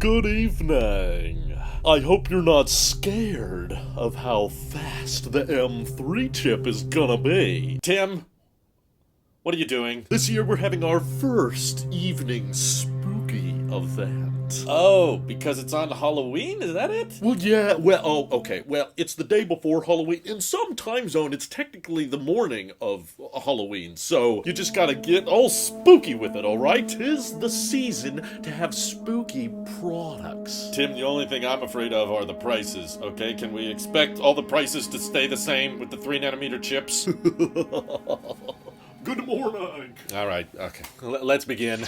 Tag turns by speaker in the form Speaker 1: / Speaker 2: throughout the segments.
Speaker 1: Good evening. I hope you're not scared of how fast the M3 chip is gonna be. Tim, what are you doing? This year we're having our first evening spooky event.
Speaker 2: Oh, because it's on Halloween? Is that it?
Speaker 1: Well, yeah, okay. Well, it's the day before Halloween. In some time zone, it's technically the morning of Halloween, so you just gotta get all spooky with it, alright? 'Tis the season to have spooky products.
Speaker 2: Tim, the only thing I'm afraid of are the prices, okay? Can we expect all the prices to stay the same with the 3nm chips?
Speaker 1: Good morning.
Speaker 2: Alright, okay. Let's begin.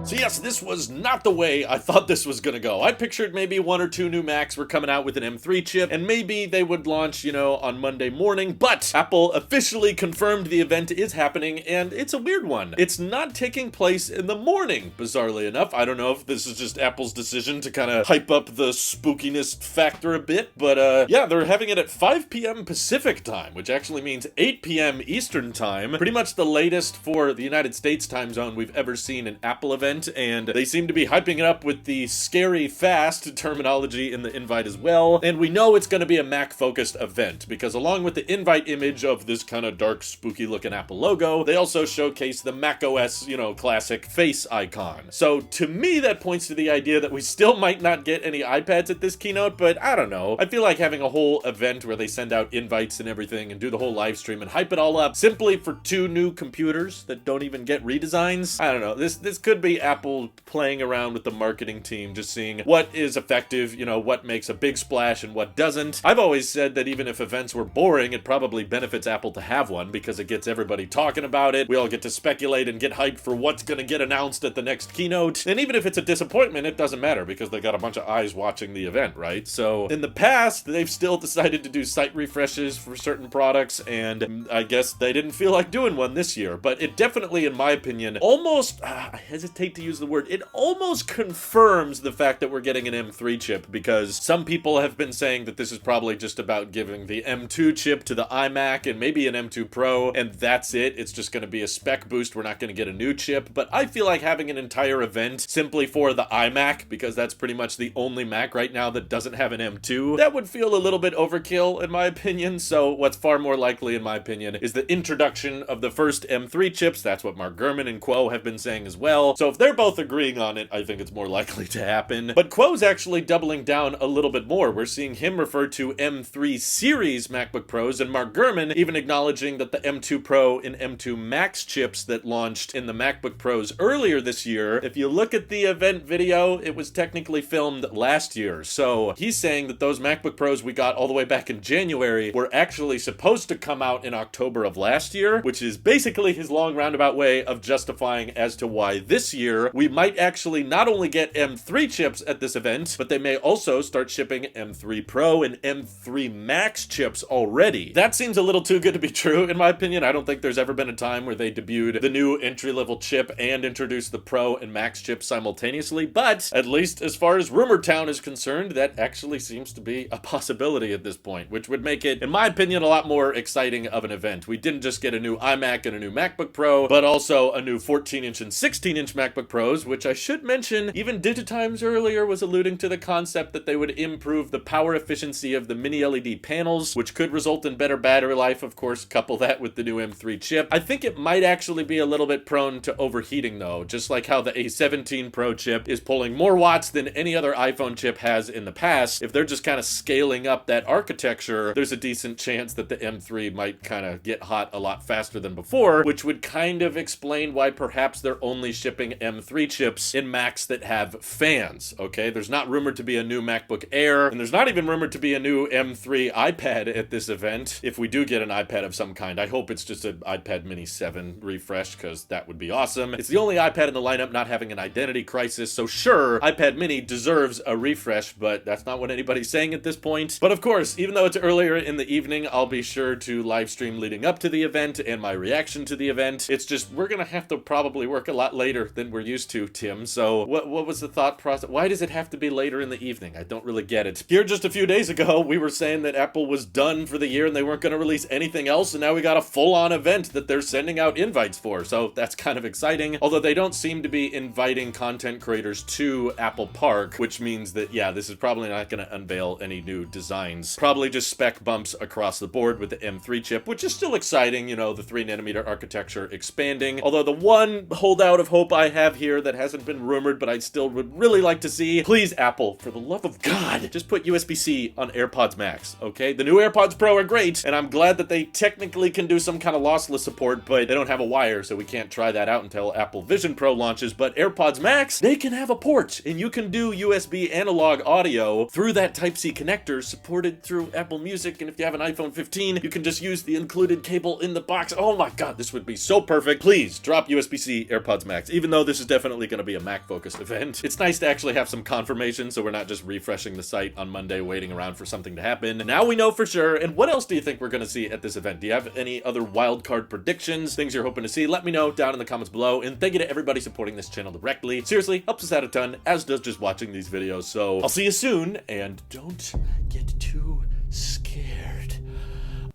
Speaker 2: So yes, this was not the way I thought this was gonna go. I pictured maybe one or two new Macs were coming out with an M3 chip, and maybe they would launch, on Monday morning, but Apple officially confirmed the event is happening, and it's a weird one. It's not taking place in the morning, bizarrely enough. I don't know if this is just Apple's decision to kind of hype up the spookiness factor a bit, but yeah, they're having it at 5 p.m. Pacific time, which actually means 8 p.m. Eastern time. Pretty much the latest for the United States time zone we've ever seen an Apple event. And they seem to be hyping it up with the scary fast terminology in the invite as well. And we know it's going to be a Mac-focused event, because along with the invite image of this kind of dark, spooky-looking Apple logo, they also showcase the macOS, classic face icon. So to me, that points to the idea that we still might not get any iPads at this keynote, but I don't know. I feel like having a whole event where they send out invites and everything and do the whole live stream and hype it all up simply for two new computers that don't even get redesigns. I don't know. This could be Apple playing around with the marketing team, just seeing what is effective, what makes a big splash and what doesn't. I've always said that even if events were boring, it probably benefits Apple to have one, because it gets everybody talking about it. We all get to speculate and get hyped for what's going to get announced at the next keynote. And even if it's a disappointment, it doesn't matter, because they got a bunch of eyes watching the event, right? So in the past, they've still decided to do site refreshes for certain products, and I guess they didn't feel like doing one this year. But it definitely, in my opinion, almost, I hesitate to use the word, it almost confirms the fact that we're getting an M3 chip, because some people have been saying that this is probably just about giving the M2 chip to the iMac and maybe an M2 Pro, and that's it. It's just going to be a spec boost. We're not going to get a new chip. But I feel like having an entire event simply for the iMac, because that's pretty much the only Mac right now that doesn't have an M2, that would feel a little bit overkill in my opinion. So what's far more likely in my opinion is the introduction of the first M3 chips. That's what Mark Gurman and Kuo have been saying as well. So if they're both agreeing on it, I think it's more likely to happen. But Kuo's actually doubling down a little bit more. We're seeing him refer to M3 series MacBook Pros, and Mark Gurman even acknowledging that the M2 Pro and M2 Max chips that launched in the MacBook Pros earlier this year, if you look at the event video, it was technically filmed last year. So he's saying that those MacBook Pros we got all the way back in January were actually supposed to come out in October of last year, which is basically his long roundabout way of justifying as to why this year we might actually not only get M3 chips at this event, but they may also start shipping M3 Pro and M3 Max chips already. That seems a little too good to be true, in my opinion. I don't think there's ever been a time where they debuted the new entry-level chip and introduced the Pro and Max chips simultaneously, but at least as far as Rumor Town is concerned, that actually seems to be a possibility at this point, which would make it, in my opinion, a lot more exciting of an event. We didn't just get a new iMac and a new MacBook Pro, but also a new 14-inch and 16-inch MacBook Pros, which I should mention, even Digitimes earlier was alluding to the concept that they would improve the power efficiency of the mini LED panels, which could result in better battery life. Of course, couple that with the new M3 chip. I think it might actually be a little bit prone to overheating though, just like how the A17 Pro chip is pulling more watts than any other iPhone chip has in the past. If they're just kind of scaling up that architecture, there's a decent chance that the M3 might kind of get hot a lot faster than before, which would kind of explain why perhaps they're only shipping M3 chips in Macs that have fans, okay? There's not rumored to be a new MacBook Air, and there's not even rumored to be a new M3 iPad at this event. If we do get an iPad of some kind, I hope it's just an iPad Mini 7 refresh, because that would be awesome. It's the only iPad in the lineup not having an identity crisis, so sure, iPad Mini deserves a refresh, but that's not what anybody's saying at this point. But of course, even though it's earlier in the evening, I'll be sure to live stream leading up to the event and my reaction to the event. It's just, we're gonna have to probably work a lot later than we're used to, Tim. So what was the thought process? Why does it have to be later in the evening? I don't really get it. Here just a few days ago, we were saying that Apple was done for the year and they weren't going to release anything else, and now we got a full-on event that they're sending out invites for, so that's kind of exciting. Although they don't seem to be inviting content creators to Apple Park, which means that, yeah, this is probably not going to unveil any new designs. Probably just spec bumps across the board with the M3 chip, which is still exciting, you know, the 3nm architecture expanding. Although the one holdout of hope I have here that hasn't been rumored, but I still would really like to see, please, Apple, for the love of God, just put USB-C on AirPods Max, okay? The new AirPods Pro are great, and I'm glad that they technically can do some kind of lossless support, but they don't have a wire, so we can't try that out until Apple Vision Pro launches. But AirPods Max, they can have a port, and you can do USB analog audio through that Type-C connector supported through Apple Music, and if you have an iPhone 15, you can just use the included cable in the box. Oh my God, this would be so perfect. Please drop USB-C AirPods Max, even though this is definitely going to be a Mac-focused event. It's nice to actually have some confirmation, so we're not just refreshing the site on Monday waiting around for something to happen. Now we know for sure. And what else do you think we're going to see at this event? Do you have any other wildcard predictions, things you're hoping to see? Let me know down in the comments below, and thank you to everybody supporting this channel directly. Seriously, helps us out a ton, as does just watching these videos. So I'll see you soon, and don't get too scared.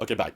Speaker 2: Okay, bye.